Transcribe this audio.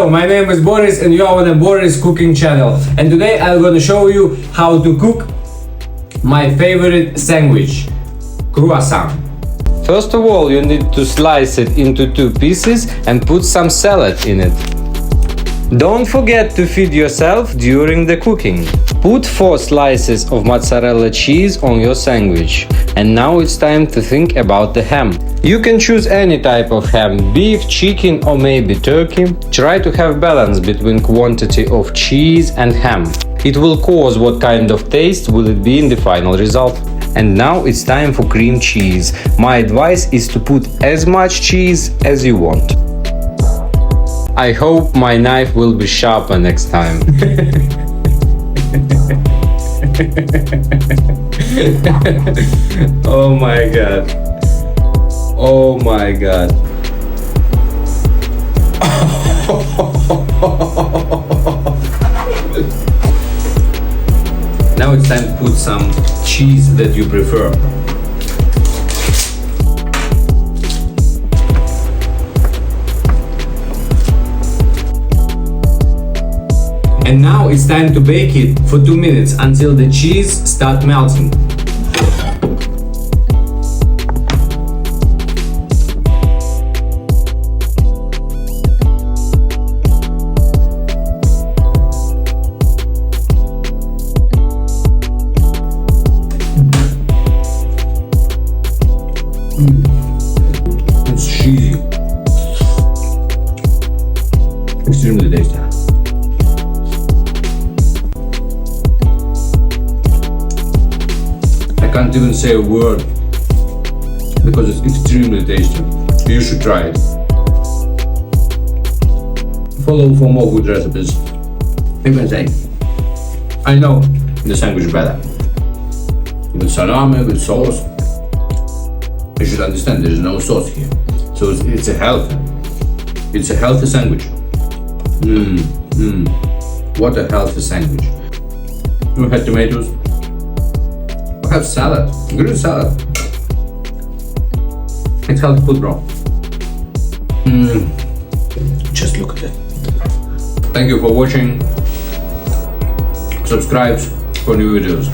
Hello, my name is Boris and you are on the Boris cooking channel. And today I'm gonna show you how to cook my favorite sandwich, croissant. First of all, you need to slice it into 2 pieces and put some salad in it. Don't forget to feed yourself during the cooking. Put 4 slices of mozzarella cheese on your sandwich. And now it's time to think about the ham. You can choose any type of ham, beef, chicken or maybe turkey. Try to have balance between quantity of cheese and ham. It will cause what kind of taste will it be in the final result. And now it's time for cream cheese. My advice is to put as much cheese as you want. I hope my knife will be sharper next time. Oh my god. Oh my god. Now it's time to put some cheese that you prefer. And now it's time to bake it for 2 minutes until the cheese starts melting. It's cheesy. Extremely tasty. I can't even say a word because it's extremely tasty. You should try it. Follow for more good recipes. Even say, I know the sandwich better. With salami, with sauce. You should understand there is no sauce here. So it's a healthy sandwich. What a healthy sandwich. We have tomatoes. We have salad, green salad. It's healthy food, bro. Just look at it. Thank you for watching. Subscribe for new videos.